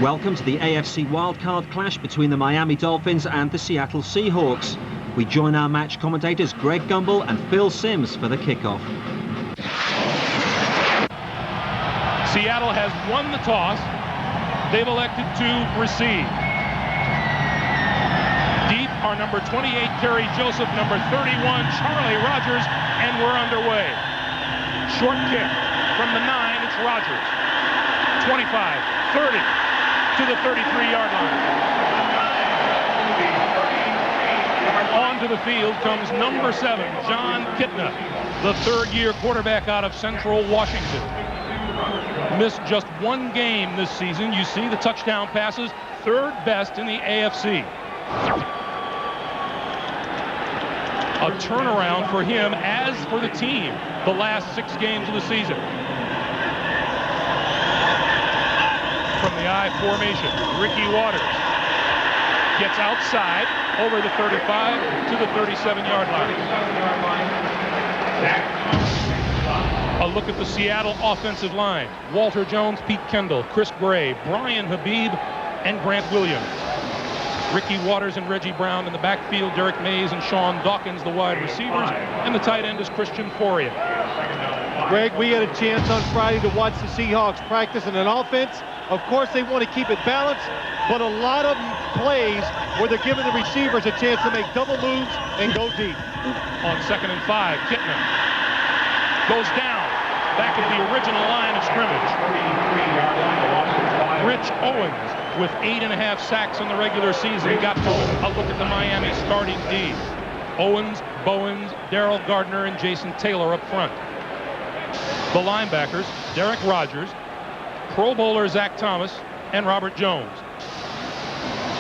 Welcome to the AFC wildcard clash between the Miami Dolphins and the Seattle Seahawks. We join our match commentators Greg Gumbel and Phil Simms for the kickoff. Seattle has won the toss. They've elected to receive. Deep are number 28, Kerry Joseph, number 31, Charlie Rogers, and we're underway. Short kick from the 9, it's Rogers. 25, 30. To the 33-yard line. Onto the field comes number 7, John Kitna, the third-year quarterback out of Central Washington. Missed just one game this season. You see the touchdown passes, third best in the AFC. A turnaround for him, as for the team, the last 6 games of the season. From the I formation, Ricky Waters gets outside over the 35 to the 37-yard line. A look at the Seattle offensive line. Walter Jones, Pete Kendall, Chris Gray, Brian Habib, and Grant Williams. Ricky Waters and Reggie Brown in the backfield, Derek Mays and Sean Dawkins, the wide receivers, and the tight end is Christian Foria. Greg, we had a chance on Friday to watch the Seahawks practice in an offense. Of course, they want to keep it balanced, but a lot of plays where they're giving the receivers a chance to make double moves and go deep. On 2nd and 5, Kitna goes down back at the original line of scrimmage. Rich Owens, with 8.5 sacks in the regular season, got a look at the Miami starting D. Owens, Bowens, Darrell Gardner, and Jason Taylor up front. The linebackers, Derek Rogers, Pro Bowler Zach Thomas, and Robert Jones.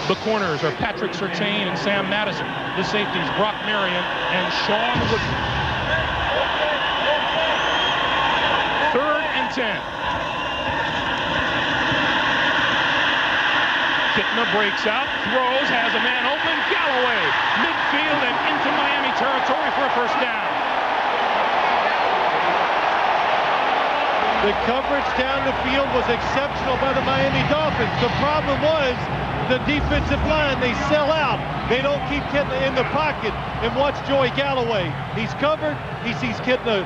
The corners are Patrick Surtain and Sam Madison. The safeties, Brock Marion and Sean Woodson. 3rd and 10. Kitna breaks out, throws, has a man open, Galloway, midfield and into Miami territory for a first down. The coverage down the field was exceptional by the Miami Dolphins. The problem was the defensive line, they sell out. They don't keep Kitna in the pocket. And watch Joey Galloway. He's covered, he sees Kitna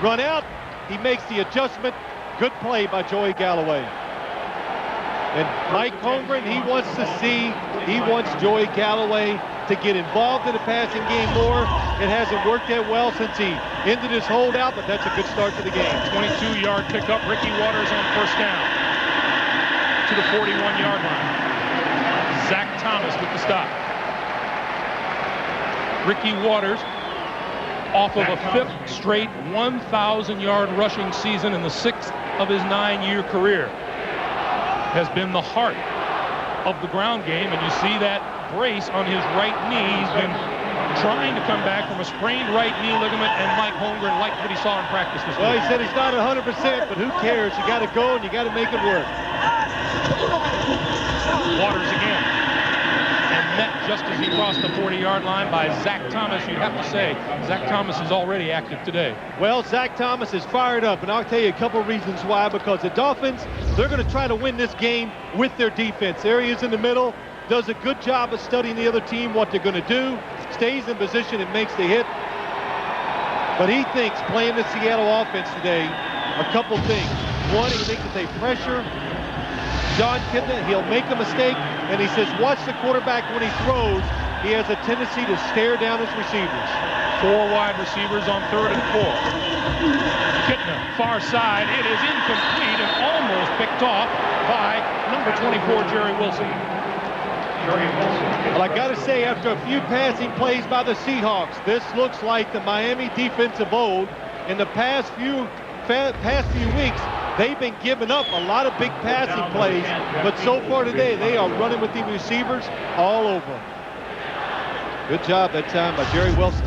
run out, he makes the adjustment. Good play by Joey Galloway. And Mike Holmgren, he wants Joey Galloway to get involved in the passing game more. It hasn't worked that well since he ended his holdout, but that's a good start to the game. 22-yard pickup, Ricky Waters on first down to the 41-yard line. Zach Thomas with the stop. Ricky Waters, off of a 5th straight 1,000-yard rushing season in the 6th of his 9-year career, has been the heart of the ground game, and you see that brace on his right knee. He's been trying to come back from a sprained right knee ligament, and Mike Holmgren liked what he saw in practice this week. Well, he said he's not 100%, but who cares? You got to go and you got to make it work. Waters again, and met just as he crossed the 40-yard line by Zach Thomas. You'd have to say Zach Thomas is already active today. Well, Zach Thomas is fired up, and I'll tell you a couple reasons why. Because the Dolphins, they're going to try to win this game with their defense. There he is in the middle, does a good job of studying the other team, what they're going to do, stays in position and makes the hit. But he thinks playing the Seattle offense today, a couple things. One, he thinks that they pressure John Kitna, he'll make a mistake, and he says watch the quarterback when he throws. He has a tendency to stare down his receivers. 4 wide receivers on 3rd and 4. Kitna, far side, it is incomplete and almost picked off by number 24, Jerry Wilson. Well, I got to say, after a few passing plays by the Seahawks, this looks like the Miami defense of old. In the past few weeks, they've been giving up a lot of big passing plays, but so far today, they are running with the receivers all over. Good job that time by Jerry Wilson.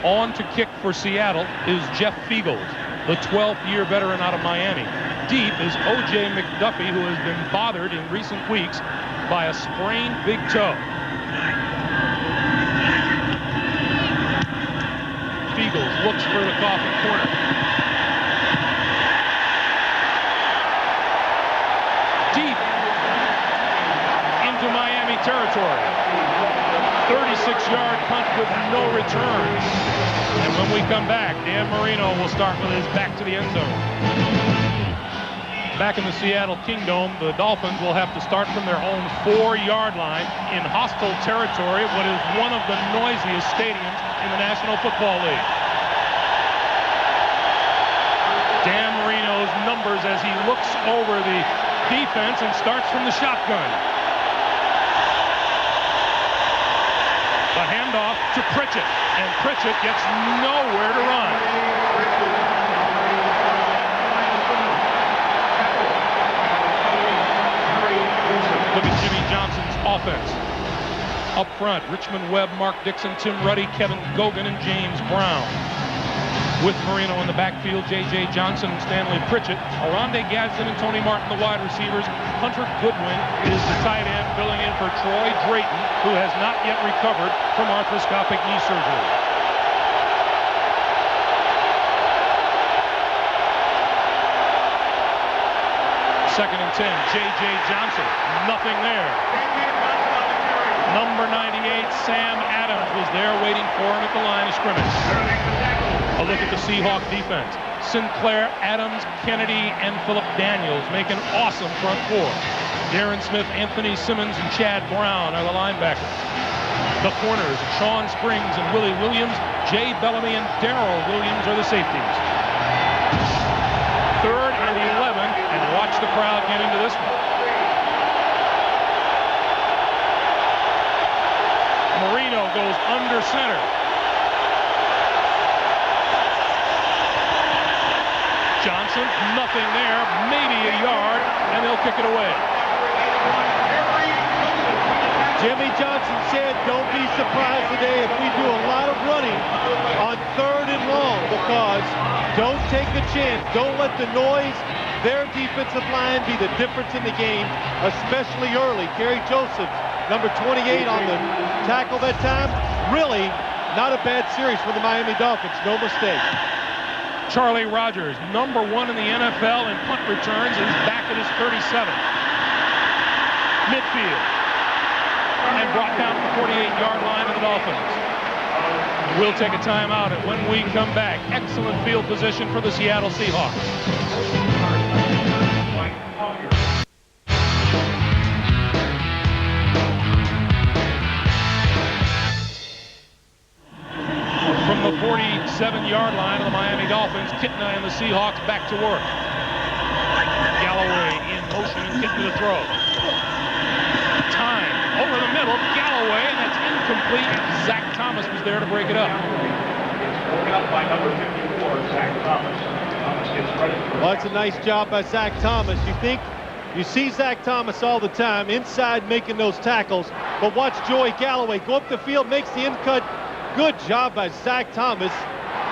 On to kick for Seattle is Jeff Fiegels, the 12th-year veteran out of Miami. Deep is O.J. McDuffie, who has been bothered in recent weeks by a sprained big toe. Fiegels looks for the coffin corner. Deep territory. 36-yard punt with no returns. And when we come back, Dan Marino will start with his back to the end zone. Back in the Seattle Kingdome, the Dolphins will have to start from their own 4-yard line in hostile territory, what is one of the noisiest stadiums in the National Football League. Dan Marino's numbers as he looks over the defense and starts from the shotgun. The handoff to Pritchett, and Pritchett gets nowhere to run. Look at Jimmy Johnson's offense. Up front, Richmond Webb, Mark Dixon, Tim Ruddy, Kevin Gogan, and James Brown. With Marino in the backfield, J.J. Johnson and Stanley Pritchett, Arondé Gadsden and Tony Martin, the wide receivers. Hunter Goodwin is the tight end, filling in for Troy Drayton, who has not yet recovered from arthroscopic knee surgery. Second and 10, J.J. Johnson, nothing there. Number 98, Sam Adams, was there waiting for him at the line of scrimmage. A look at the Seahawk defense. Sinclair, Adams, Kennedy, and Philip Daniels make an awesome front four. Darren Smith, Anthony Simmons, and Chad Brown are the linebackers. The corners, Sean Springs and Willie Williams, Jay Bellamy and Darrell Williams are the safeties. Third and 11, and watch the crowd get into this one. Marino goes under center. Johnson, nothing there, maybe a yard, and they'll kick it away. Jimmy Johnson said, don't be surprised today if we do a lot of running on 3rd and long, because don't take a chance. Don't let the noise, their defensive line, be the difference in the game, especially early. Kerry Joseph, number 28 on the tackle that time. Really not a bad series for the Miami Dolphins, no mistake. Charlie Rogers, number 1 in the NFL in punt returns, is back at his 37th. Midfield. And brought down to the 48-yard line of the Dolphins. We'll take a timeout, and when we come back, excellent field position for the Seattle Seahawks. From the 47-yard line of the Miami Dolphins, Kitna and the Seahawks back to work. Galloway in motion and Kitna to throw. Time over the middle, Galloway, and that's incomplete. Zach Thomas was there to break it up. By number 54, Zach Thomas. Well, it's a nice job by Zach Thomas. You see Zach Thomas all the time inside making those tackles, but watch Joey Galloway go up the field, makes the in cut. Good job by Zach Thomas,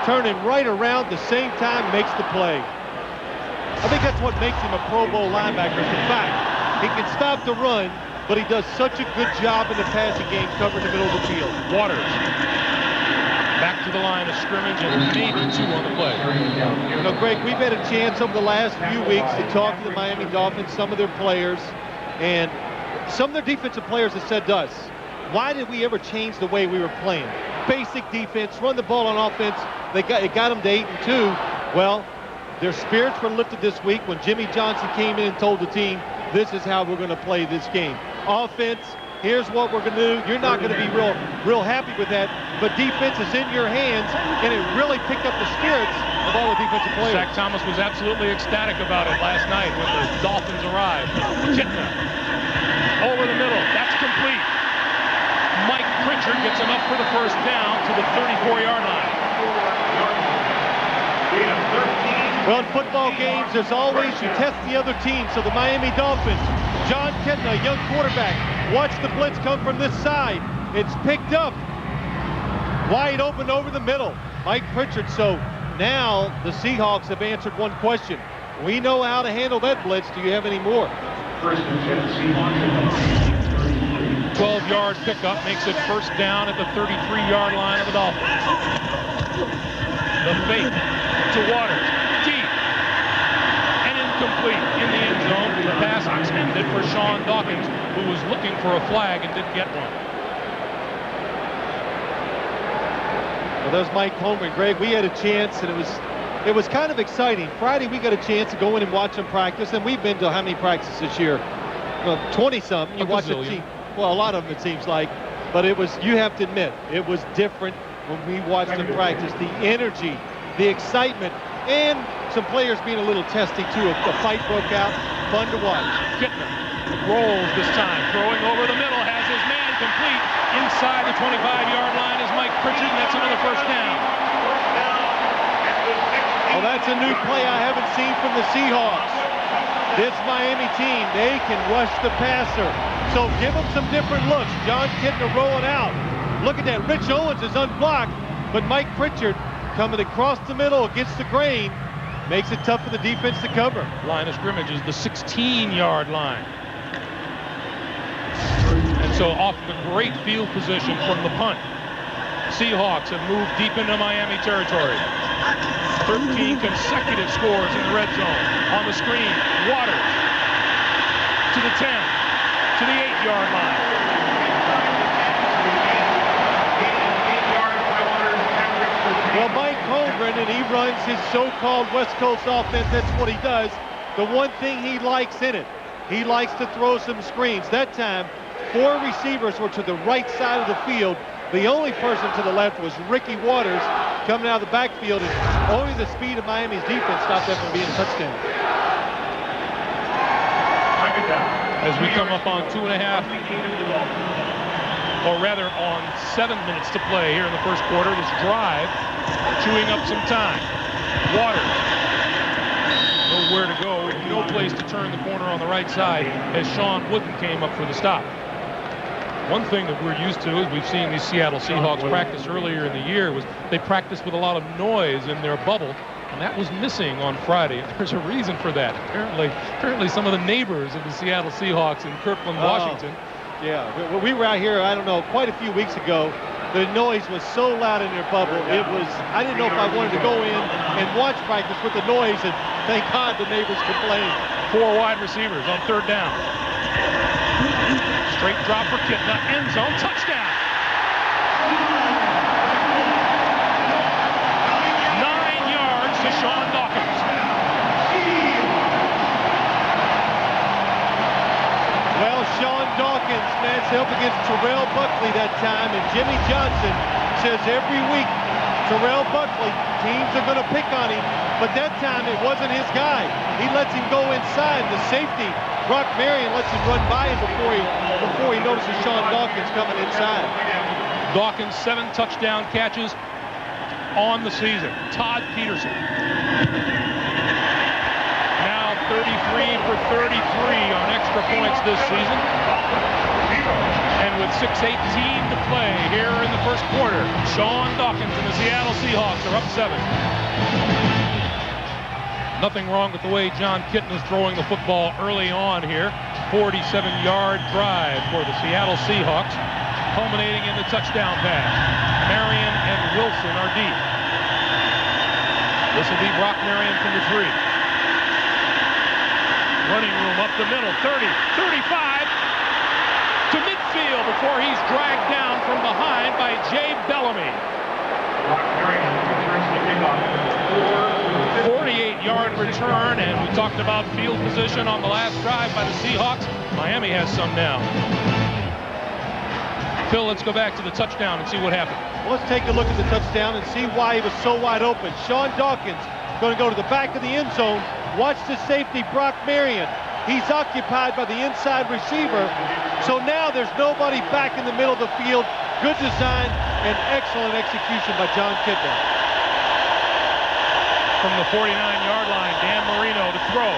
turning right around the same time, makes the play. I think that's what makes him a Pro Bowl linebacker, is the fact he can stop the run, but he does such a good job in the passing game covering the middle of the field. Waters back to the line of scrimmage, and maybe 2 on the play. You know, Greg, we've had a chance over the last few weeks to talk to the Miami Dolphins, some of their players, and some of their defensive players have said to us, why did we ever change the way we were playing? Basic defense, run the ball on offense. It got them to 8-2. Well, their spirits were lifted this week when Jimmy Johnson came in and told the team, this is how we're going to play this game. Offense, here's what we're going to do. You're not going to be real happy with that, but defense is in your hands, and it really picked up the spirits of all the defensive players. Zach Thomas was absolutely ecstatic about it last night when the Dolphins arrived. Kitna over the middle. That's complete. Mike Pritchard gets enough for the first down to the 34-yard line. Well, in football games, there's always, you test the other team. So the Miami Dolphins, John Kitna, young quarterback, watch the blitz come from this side. It's picked up. Wide open over the middle. Mike Pritchard. So now the Seahawks have answered one question. We know how to handle that blitz. Do you have any more? 12-yard pickup makes it first down at the 33-yard line of the Dolphins. The fake to Waters, deep, and incomplete in the end zone. The pass extended for Sean Dawkins. who was looking for a flag and didn't get one. Well, that was Mike Holmgren. Greg, we had a chance, and it was kind of exciting. Friday, we got a chance to go in and watch them practice, and we've been to how many practices this year? Well, 20-something. You watch the team. Well, a lot of them, it seems like. But it was, you have to admit, it was different when we watched them practice. The energy, the excitement, and some players being a little testy, too. A fight broke out. Fun to watch. Kittner rolls this time. Throwing over the middle. Has his man complete. Inside the 25-yard line is Mike Pritchard, and that's another first down. Well, that's a new play I haven't seen from the Seahawks. This Miami team, they can rush the passer. So give them some different looks. John Kittner rolling out. Look at that. Rich Owens is unblocked, but Mike Pritchard coming across the middle against the grain makes it tough for the defense to cover. Line of scrimmage is the 16-yard line. And so off the great field position from the punt. Seahawks have moved deep into Miami territory. 13 consecutive scores in the red zone. On the screen, Waters to the 10, to the 8-yard line. Well, Mike Holmgren, and he runs his so-called West Coast offense. That's what he does. The one thing he likes in it, he likes to throw some screens. That time, 4 receivers were to the right side of the field. The only person to the left was Ricky Waters coming out of the backfield, and only the speed of Miami's defense stopped that from being a touchdown. As we come up on 2.5, or rather on 7 minutes to play here in the first quarter, this drive chewing up some time. Waters, nowhere to go, no place to turn the corner on the right side as Sean Wooden came up for the stop. One thing that we're used to, as we've seen these Seattle Seahawks practice earlier in the year, was they practiced with a lot of noise in their bubble, and that was missing on Friday. There's a reason for that. Apparently some of the neighbors of the Seattle Seahawks in Kirkland, Washington. Yeah, we were out here, I don't know, quite a few weeks ago. The noise was so loud in their bubble. It was, I didn't know if I wanted to go in and watch practice with the noise, and thank God the neighbors complained. 4 wide receivers on 3rd down. Straight drop for Kittner, end zone, touchdown. 9 yards to Sean Dawkins. Well, Sean Dawkins matched up against Terrell Buckley that time, and Jimmy Johnson says every week, Terrell Buckley, teams are going to pick on him, but that time it wasn't his guy. He lets him go inside. The safety, Brock Marion, lets him run by him before he notices Sean Dawkins coming inside. Dawkins, 7 touchdown catches on the season. Todd Peterson, now 33 for 33 on extra points this season. And with 6:18 to play here in the first quarter, Sean Dawkins and the Seattle Seahawks are up 7. Nothing wrong with the way John Kittner is throwing the football early on here. 47-yard drive for the Seattle Seahawks, culminating in the touchdown pass. Marion and Wilson are deep. This will be Brock Marion from the 3. Running room up the middle, 30, 35, to midfield before he's dragged down from behind by Jay Bellamy. 48-yard return, and we talked about field position on the last drive by the Seahawks. Miami has some now. Phil, let's go back to the touchdown and see what happened. Well, let's take a look at the touchdown and see why he was so wide open. Sean Dawkins going to go to the back of the end zone. Watch the safety, Brock Marion. He's occupied by the inside receiver. So now there's nobody back in the middle of the field. Good design and excellent execution by John Kittner. From the 49-yard line, Dan Marino to throw.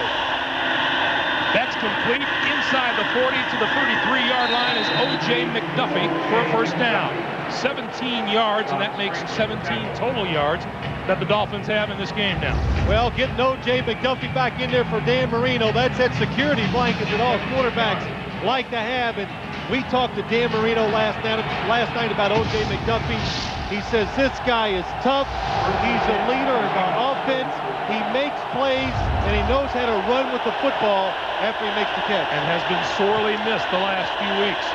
That's complete. Inside the 40 to the 33-yard line is O.J. McDuffie for a first down. 17 yards, and that makes 17 total yards that the Dolphins have in this game now. Well, getting O.J. McDuffie back in there for Dan Marino, that's that security blanket that all quarterbacks like to have. And we talked to Dan Marino last night about O.J. McDuffie. He says this guy is tough. He's a leader of our defense. He makes plays, and he knows how to run with the football after he makes the catch. And has been sorely missed the last few weeks.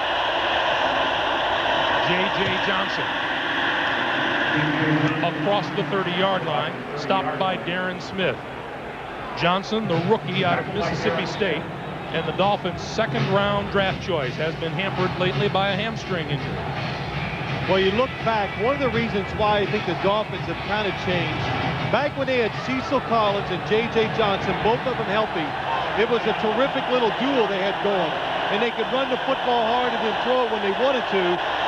J.J. Johnson. Across the 30-yard line, stopped by Darren Smith. Johnson, the rookie out of Mississippi State, and the Dolphins' second-round draft choice, has been hampered lately by a hamstring injury. Well, you look back, one of the reasons why I think the Dolphins have kind of changed, back when they had Cecil Collins and J.J. Johnson, both of them healthy, it was a terrific little duel they had going. And they could run the football hard and then throw it when they wanted to.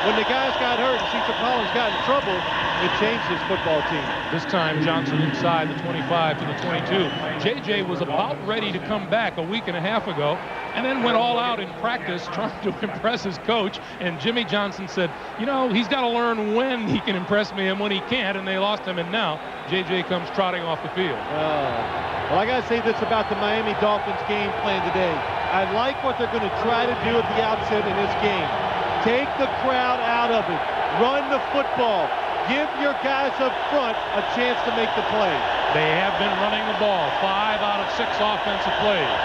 When the guys got hurt and Cecil Collins got in trouble, it changed his football team. This time Johnson inside the 25 to the 22. J.J. was about ready to come back a week and a half ago, and then went all out in practice trying to impress his coach. And Jimmy Johnson said, you know, he's got to learn when he can impress me and when he can't, and they lost him. And now J.J. comes trotting off the field. Well, I got to say this about the Miami Dolphins game plan today. I like what they're going to try to do at the outset in this game. Take the crowd out of it. Run the football. Give your guys up front a chance to make the play. They have been running the ball 5 out of 6 offensive plays.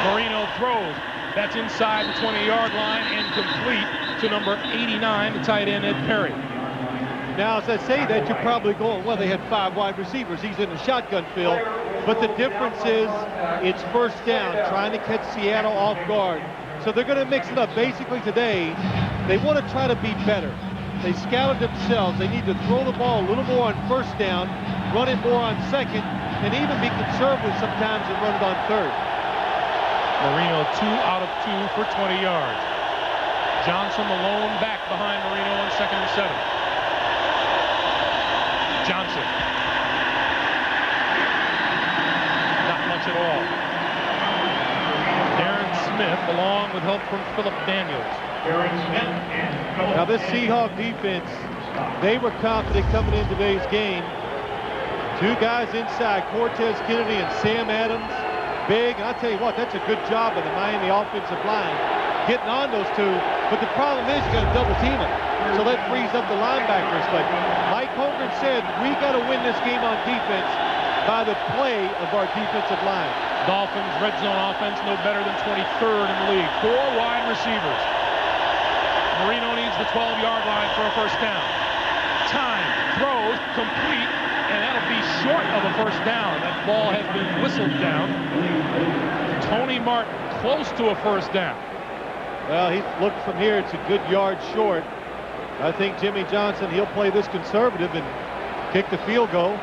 Marino throws. That's inside the 20-yard line and complete to number 89, the tight end, Ed Perry. Now, as I say that, you're probably going, well, they had 5 wide receivers. He's in the shotgun field. But the difference is it's first down, trying to catch Seattle off guard. So they're going to mix it up. Basically today, they want to try to be better. They scouted themselves. They need to throw the ball a little more on first down, run it more on second, and even be conservative sometimes and run it on third. Marino 2 out of 2 for 20 yards. Johnson the lone back behind Marino on 2nd and 7. Johnson. Not much at all. Darren Smith, along with help from Philip Daniels. Now this Seahawk defense, they were confident coming into today's game. 2 guys inside, Cortez Kennedy and Sam Adams. Big, and I'll tell you what, that's a good job of the Miami offensive line, getting on those 2. But the problem is you got to double team them. So that frees up the linebackers. But Mike Holmgren said, we got to win this game on defense by the play of our defensive line. Dolphins red zone offense no better than 23rd in the league. 4 wide receivers. Marino needs the 12-yard line for a first down. Time, throws, complete, and that'll be short of a first down. That ball has been whistled down. Tony Martin close to a first down. Well, he looked from here, it's a good yard short. I think Jimmy Johnson, he'll play this conservative and kick the field goal.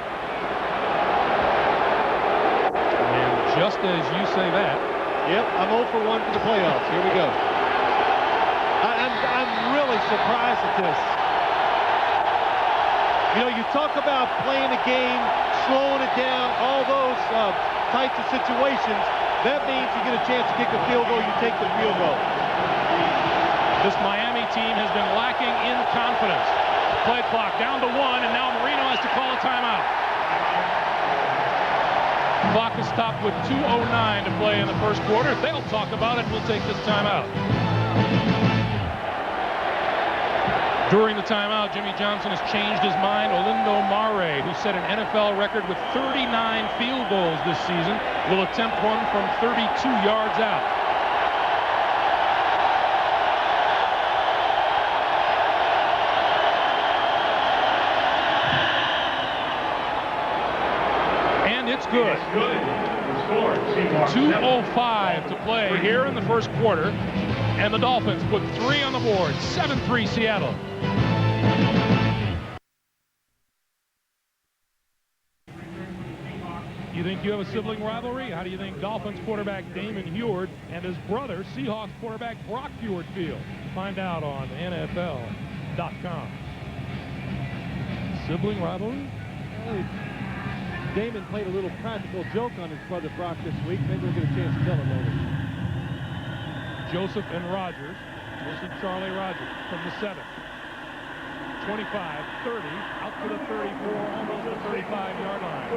And just as you say that. Yep, I'm 0 for 1 for the playoffs. Here we go. I'm really surprised at this. You know, you talk about playing a game, slowing it down, all those types of situations. That means you get a chance to kick a field goal, you take the field goal. This Miami team has been lacking in confidence. Play clock down to 1, and now Marino has to call a timeout. Clock is stopped with 2:09 to play in the first quarter. They'll talk about it. We'll take this timeout. During the timeout, Jimmy Johnson has changed his mind. Olindo Mare, who set an NFL record with 39 field goals this season, will attempt one from 32 yards out. And it's good. 2:05 to play here in the first quarter. And the Dolphins put 3 on the board. 7-3 Seattle. You think you have a sibling rivalry? How do you think Dolphins quarterback Damon Huard and his brother Seahawks quarterback Brock Huard feel? Find out on NFL.com. Sibling rivalry? Damon played a little practical joke on his brother Brock this week. Maybe we'll get a chance to tell him later. Joseph and Rogers. This is Charlie Rogers from the 7. 25, 30, out to the 34, almost the 35-yard line.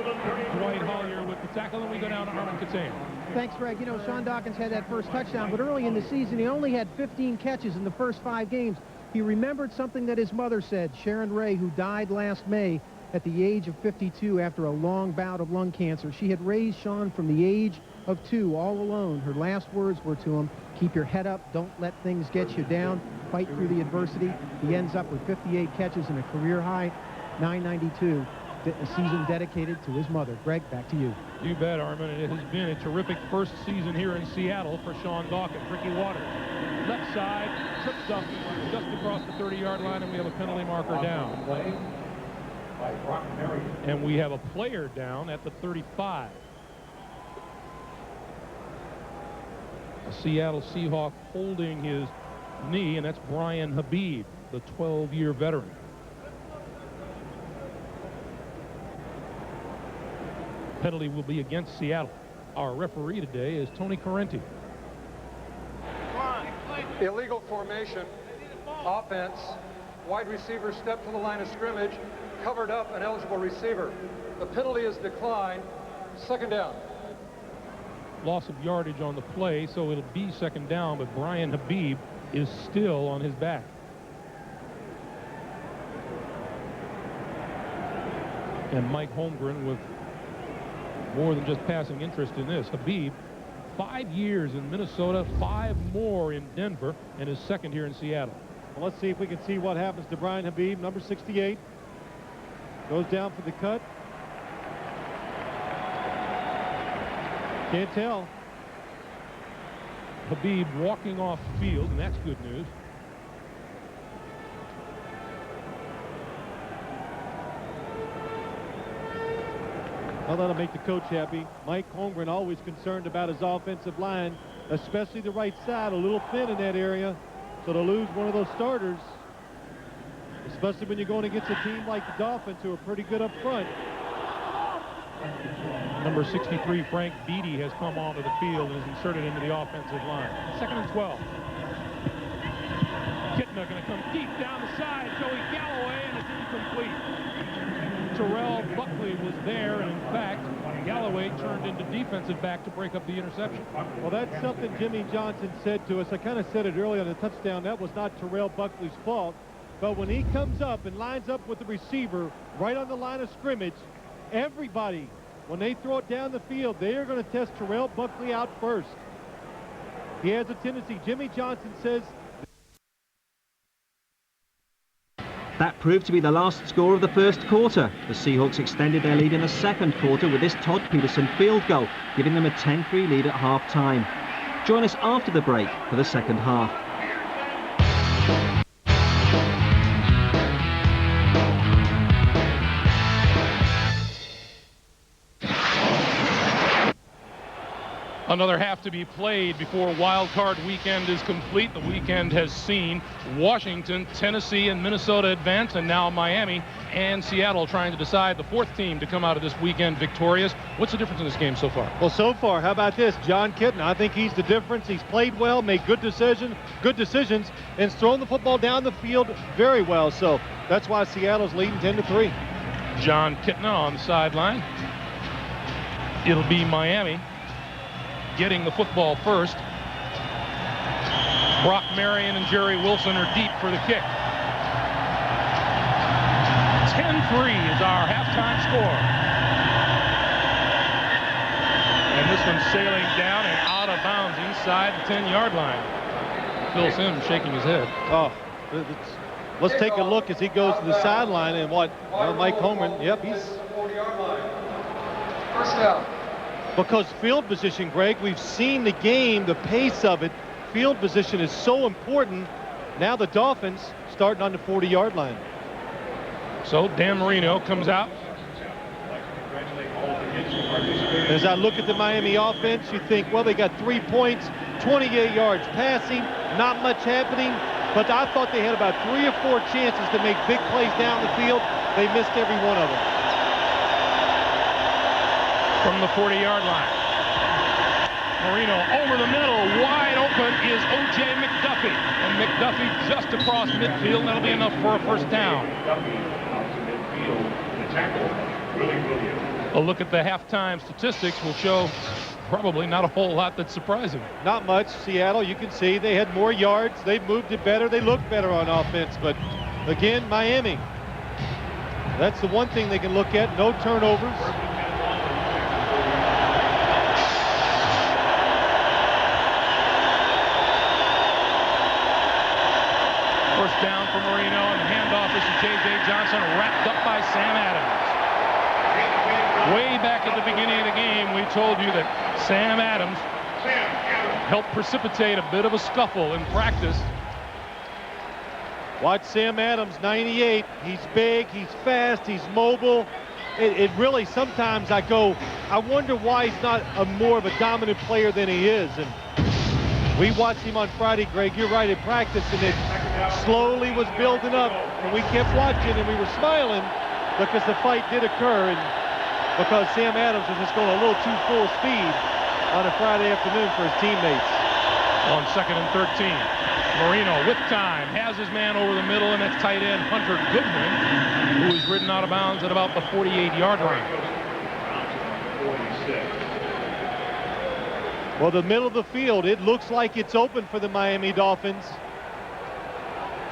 Dwight Hollier with the tackle, and we go down to Armin Catane. Thanks, Greg. You know, Sean Dawkins had that first touchdown, but early in the season, he only had 15 catches in the first 5 games. He remembered something that his mother said, Sharon Ray, who died last May. at the age of 52 after a long bout of lung cancer. She had raised Sean from the age of 2 all alone. Her last words were to him, keep your head up, don't let things get you down, fight through the adversity. He ends up with 58 catches and a career high 992, a season dedicated to his mother. Greg, back to you. You bet, Armin. It has been a terrific first season here in Seattle for Sean Dawkins. Ricky Waters, left side, trips up just across the 30-yard line, and we have a penalty marker down. And we have a player down at the 35. A Seattle Seahawk holding his knee, and that's Brian Habib, the 12-year veteran. Penalty will be against Seattle. Our referee today is Tony Correnti. Illegal formation, offense, wide receiver stepped to the line of scrimmage, covered up an eligible receiver. The penalty is declined, second down. Loss of yardage on the play, so it'll be second down, but Brian Habib is still on his back. And Mike Holmgren with more than just passing interest in this. Habib, 5 years in Minnesota, 5 more in Denver, and his second here in Seattle. Well, let's see if we can see what happens to Brian Habib, number 68. Goes down for the cut. Can't tell. Habib walking off the field, and that's good news. Well, that'll make the coach happy. Mike Holmgren always concerned about his offensive line, especially the right side, a little thin in that area. So to lose one of those starters, especially when you're going against a team like the Dolphins, who are pretty good up front. Number 63, Frank Beatty, has come onto the field and is inserted into the offensive line. 2nd and 12. Kitna going to come deep down the side. Joey Galloway, and it's incomplete. Terrell Buckley was there, and in fact, Galloway turned into defensive back to break up the interception. Well, that's something Jimmy Johnson said to us. I kind of said it earlier on the touchdown. That was not Terrell Buckley's fault. But when he comes up and lines up with the receiver right on the line of scrimmage, everybody, when they throw it down the field, they are going to test Terrell Buckley out first. He has a tendency. Jimmy Johnson says. That proved to be the last score of the first quarter. The Seahawks extended their lead in the second quarter with this Todd Peterson field goal, giving them a 10-3 lead at half-time. Join us after the break for the second half. Another half to be played before Wild Card Weekend is complete. The weekend has seen Washington, Tennessee, and Minnesota advance, and now Miami and Seattle trying to decide the 4th team to come out of this weekend victorious. What's the difference in this game so far? Well, so far, how about this? John Kitna, I think he's the difference. He's played well, made good decisions, and has thrown the football down the field very well. So that's why Seattle's leading 10-3. John Kitna on the sideline. It'll be Miami getting the football first. Brock Marion and Jerry Wilson are deep for the kick. 10-3 is our halftime score. And this one's sailing down and out of bounds inside the 10-yard line. Phil Simms shaking his head. Oh, let's take a look as he goes to the sideline and what? Well, Mike Holmgren, yep, he's 40-yard line. First down. Because field position, Greg, we've seen the game, the pace of it. Field position is so important. Now the Dolphins starting on the 40-yard line. So Dan Marino comes out. As I look at the Miami offense, you think, well, they got 3 points, 28 yards passing, not much happening. But I thought they had about 3 or 4 chances to make big plays down the field. They missed every one of them. From the 40-yard line. Marino over the middle, wide open is O.J. McDuffie. And McDuffie just across midfield, and that'll be enough for a first down. A look at the halftime statistics will show probably not a whole lot that's surprising. Not much. Seattle, you can see they had more yards. They moved it better. They looked better on offense. But again, Miami. That's the one thing they can look at. No turnovers. First down for Marino, and the handoff is to J.J. Johnson, wrapped up by Sam Adams. Way back at the beginning of the game, we told you that Sam Adams helped precipitate a bit of a scuffle in practice. Watch Sam Adams, 98. He's big, he's fast, he's mobile. It really, sometimes I wonder why he's not more of a dominant player than he is. And we watched him on Friday, Greg. You're right, in practice, and it slowly was building up. And we kept watching, and we were smiling because the fight did occur, and because Sam Adams was just going a little too full speed on a Friday afternoon for his teammates. On 2nd and 13. Marino with time, has his man over the middle, and that's tight end Hunter Goodwin, who is ridden out of bounds at about the 48-yard line. Well, the middle of the field, it looks like it's open for the Miami Dolphins.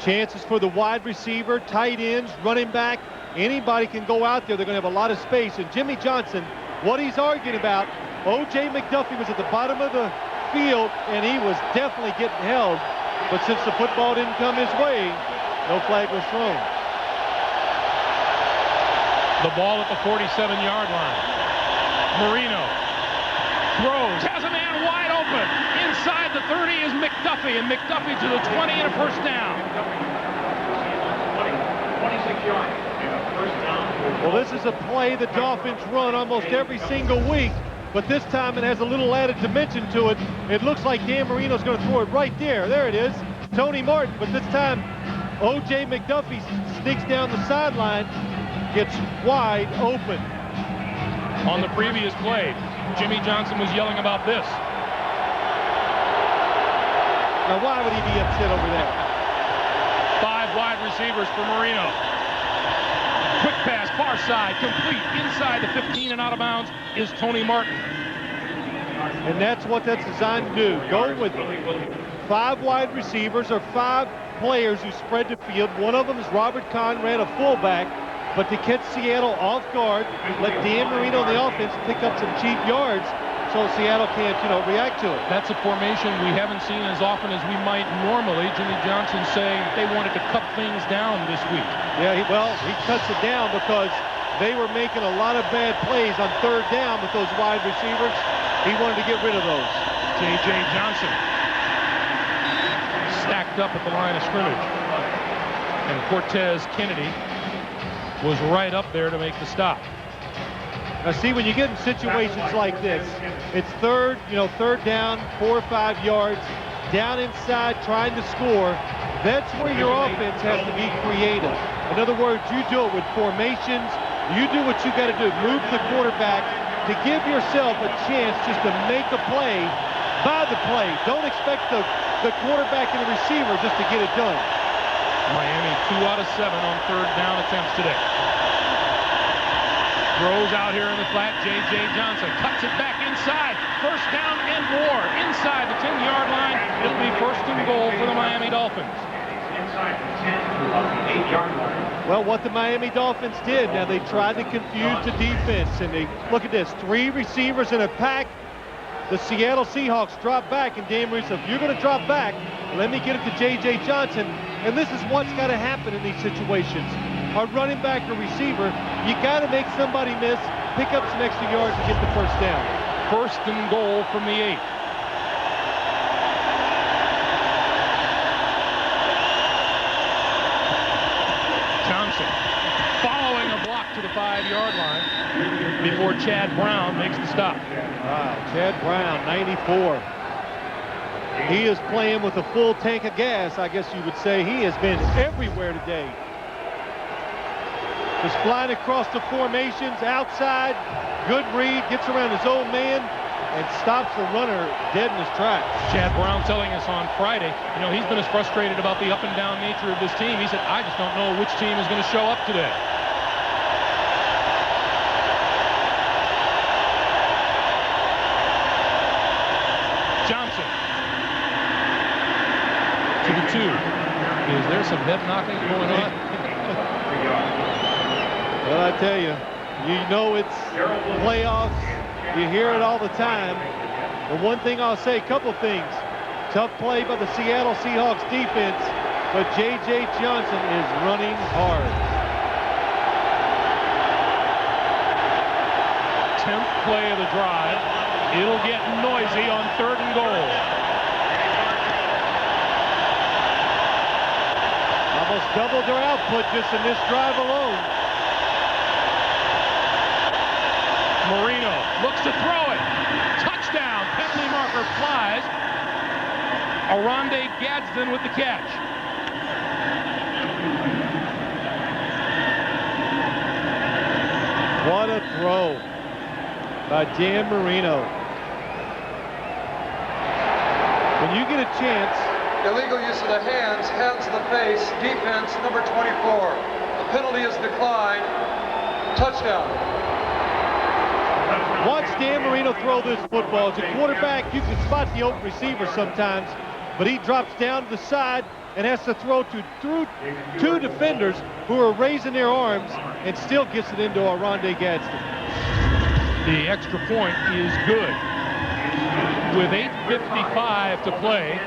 Chances for the wide receiver, tight ends, running back. Anybody can go out there. They're going to have a lot of space. And Jimmy Johnson, what he's arguing about, O.J. McDuffie was at the bottom of the field, and he was definitely getting held. But since the football didn't come his way, no flag was thrown. The ball at the 47-yard line. Marino throws, has a man wide open. Inside the 30 is McDuffie, and McDuffie to the 20 and a first down. 26 yards. First down. Well, this is a play the Dolphins run almost every single week, but this time it has a little added dimension to it. It looks like Dan Marino's going to throw it right there. There it is. Tony Martin, but this time O.J. McDuffie sneaks down the sideline, gets wide open. On the previous play, Jimmy Johnson was yelling about this. Now, why would he be upset over that? 5 wide receivers for Marino. Quick pass, far side, complete, inside the 15 and out of bounds is Tony Martin. And that's what that's designed to do. Go with 5 wide receivers or 5 players who spread the field. One of them is Robert Conrad, a fullback, but to catch Seattle off guard, let Dan Marino in the offense pick up some cheap yards so Seattle can't, react to it. That's a formation we haven't seen as often as we might normally. Jimmy Johnson saying they wanted to cut things down this week. Yeah, he cuts it down because they were making a lot of bad plays on 3rd down with those wide receivers. He wanted to get rid of those. J.J. Johnson stacked up at the line of scrimmage. And Cortez Kennedy was right up there to make the stop. Now see, when you get in situations like this, it's third down, 4 or 5 yards, down inside trying to score. That's where your offense has to be creative. In other words, you do it with formations. You do what you got to do. Move the quarterback to give yourself a chance just to make a play by the play. Don't expect the quarterback and the receiver just to get it done. Miami 2 out of 7 on 3rd down attempts today. Throws out here in the flat, J.J. Johnson cuts it back inside. First down and more. Inside the 10-yard line. It'll be 1st and goal for the Miami Dolphins. Inside the 10 to the 8-yard line. Well, what the Miami Dolphins did, now they tried to confuse the defense, and they, look at this, 3 receivers in a pack. The Seattle Seahawks drop back, and Dan Marino said, if you're going to drop back, let me get it to J.J. Johnson. And this is what's got to happen in these situations. A running back or receiver, you got to make somebody miss, pick up some extra yards and get the first down. 1st and goal from the 8. Johnson following a block to the 5-yard line before Chad Brown makes the stop. Wow, Chad Brown, 94. He is playing with a full tank of gas, I guess you would say. He has been everywhere today. Just flying across the formations, outside, good read, gets around his own man, and stops the runner dead in his tracks. Chad Brown telling us on Friday, he's been as frustrated about the up and down nature of this team. He said, I just don't know which team is going to show up today. Johnson to the 2. Is there some head knocking going on? Well, I tell you, you know it's playoffs. You hear it all the time. But one thing I'll say, a couple things. Tough play by the Seattle Seahawks defense, but J.J. Johnson is running hard. 10th play of the drive. It'll get noisy on 3rd and goal. Almost doubled their output just in this drive alone. Marino looks to throw it. Touchdown. Penalty marker flies. Aronde Gadsden with the catch. What a throw by Dan Marino. When you get a chance. Illegal use of the hands to the face, defense number 24. The penalty is declined. Touchdown. Watch Dan Marino throw this football. As a quarterback, you can spot the open receiver sometimes, but he drops down to the side and has to throw through 2 defenders who are raising their arms and still gets it into Aronde Gadsden. The extra point is good. With 8:55 to play,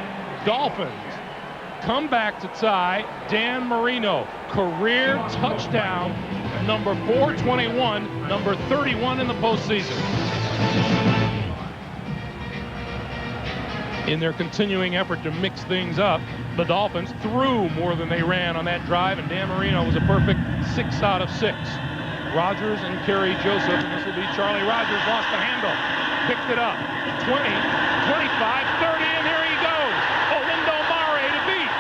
Dolphins come back to tie. Dan Marino, career touchdown, number 421, number 31 in the postseason. In their continuing effort to mix things up, the Dolphins threw more than they ran on that drive, and Dan Marino was a perfect 6 out of 6. Rogers and Kerry Joseph, and this will be Charlie Rogers, lost the handle, picked it up, 20, 25, 30, and here he goes. Olindo Mare to beat.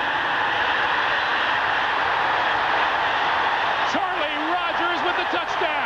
Charlie Rogers with the touchdown.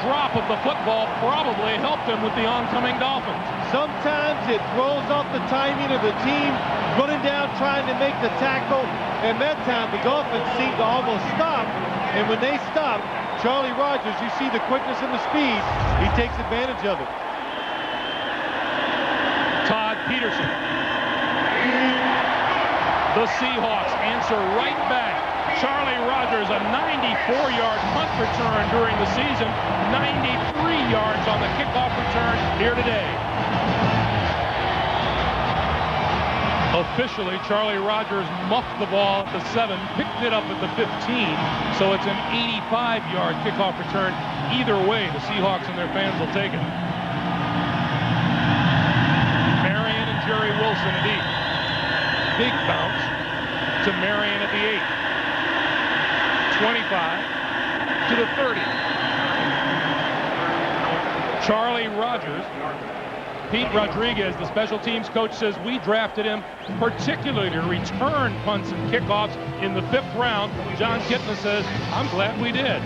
Drop of the football probably helped him with the oncoming Dolphins. Sometimes it throws off the timing of the team running down trying to make the tackle, and that time the Dolphins seemed to almost stop, and when they stop, Charlie Rogers, you see the quickness and the speed, he takes advantage of it. Todd Peterson. The Seahawks answer right back. Charlie Rogers, a 94-yard punt return during the season, 93 yards on the kickoff return here today. Officially, Charlie Rogers muffed the ball at the 7, picked it up at the 15, so it's an 85-yard kickoff return. Either way, the Seahawks and their fans will take it. Marion and Jerry Wilson at 8. Big bounce to Marion at the 8. 25 to the 30. Charlie Rogers. Pete Rodriguez, the special teams coach, says we drafted him particularly to return punts and kickoffs in the 5th round. John Kitna says, I'm glad we did.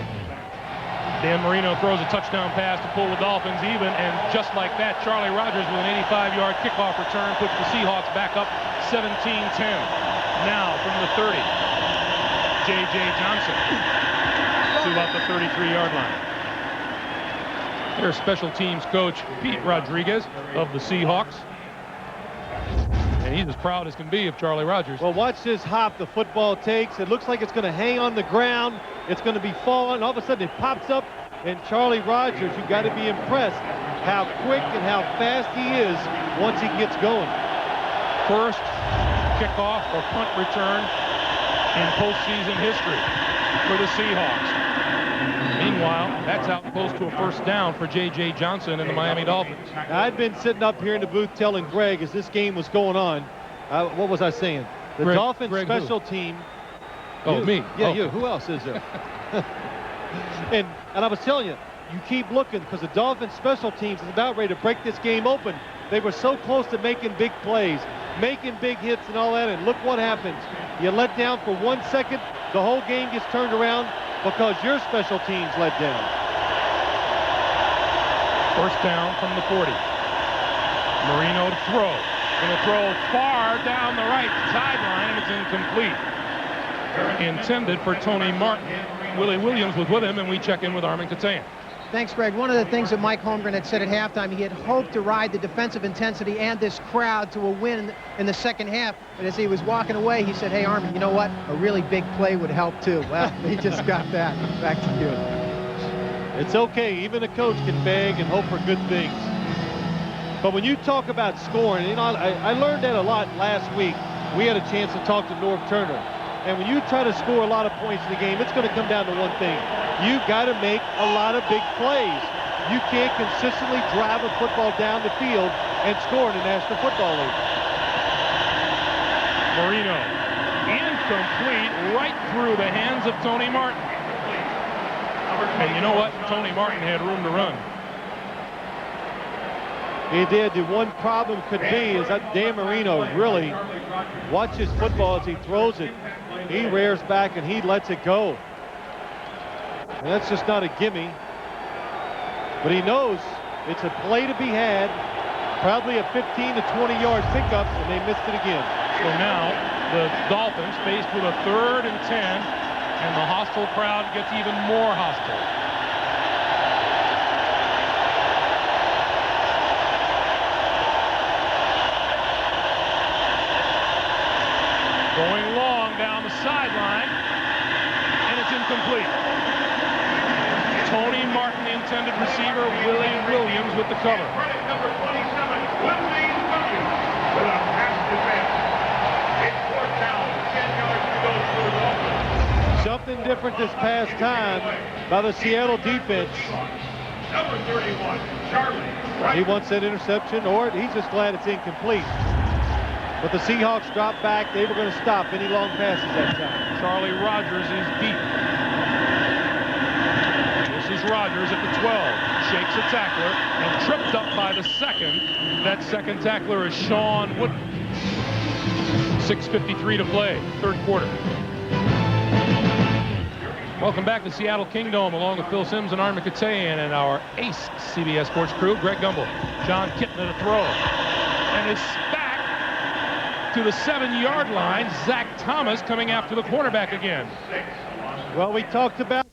Dan Marino throws a touchdown pass to pull the Dolphins even, and just like that, Charlie Rogers with an 85-yard kickoff return puts the Seahawks back up 17-10. Now from the 30. J.J. Johnson to about the 33-yard line. There's special teams coach Pete Rodriguez of the Seahawks. And he's as proud as can be of Charlie Rogers. Well, watch this hop the football takes. It looks like it's going to hang on the ground. It's going to be falling. All of a sudden it pops up, and Charlie Rogers, you've got to be impressed how quick and how fast he is once he gets going. First kickoff or punt return in postseason history for the Seahawks. Meanwhile, that's out close to a first down for J.J. Johnson and the Miami Dolphins. I'd been sitting up here in the booth telling Greg as this game was going on, what was I saying? The Greg, Dolphins Greg special who? team. Oh, you. me. Yeah, oh. you. Who else is there? and I was telling you, you keep looking because the Dolphins special teams is about ready to break this game open. They were so close to making big plays, making big hits and all that, and look what happens. You let down for 1 second, the whole game gets turned around because your special teams let down. First down from the 40. Marino to throw. Going to throw far down the right sideline, and it's incomplete. Intended for Tony Martin. Willie Williams was with him, and we check in with Armin Katayan. Thanks, Greg. One of the things that Mike Holmgren had said at halftime, he had hoped to ride the defensive intensity and this crowd to a win in the second half. But as he was walking away, he said, hey, Armin, you know what? A really big play would help, too. Well, he just got that. Back to you. It's okay. Even a coach can beg and hope for good things. But when you talk about scoring, you know, I learned that a lot last week. We had a chance to talk to Norv Turner. And when you try to score a lot of points in the game, it's going to come down to one thing. You've got to make a lot of big plays. You can't consistently drive a football down the field and score in the National Football League. Marino, incomplete, right through the hands of Tony Martin. And you know what? Tony Martin had room to run. He did. The one problem could be is that Dan Marino really watches football as he throws it. He rears back and he lets it go. And that's just not a gimme. But he knows it's a play to be had, probably a 15 to 20 yard pickup, and they missed it again. So now the Dolphins faced with a 3rd and 10, and the hostile crowd gets even more hostile. Going long down the sideline, and it's incomplete. Tony Martin, the intended receiver, Willie Williams with the cover. Number 27, Willie Williams with a pass defense. It's 4th down, 10 yards to go for the Dolphins. Something different this past time by the Seattle defense. Number 31, Charlie. He wants that interception, or he's just glad it's incomplete. But the Seahawks dropped back. They were going to stop any long passes that time. Charlie Rogers is deep. This is Rogers at the 12. Shakes a tackler and tripped up by the second. That second tackler is Sean Wood. 6:53 to play, 3rd quarter. Welcome back to Seattle Kingdome, along with Phil Simms and Armin Katayan and our ace CBS Sports crew, Greg Gumbel. John Kitten at a throw. And it's back to the 7-yard line. Zach Thomas coming after the quarterback again. Well, we talked about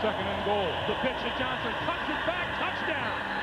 Second and goal. The pitch to Johnson. Cuts it back. Touchdown.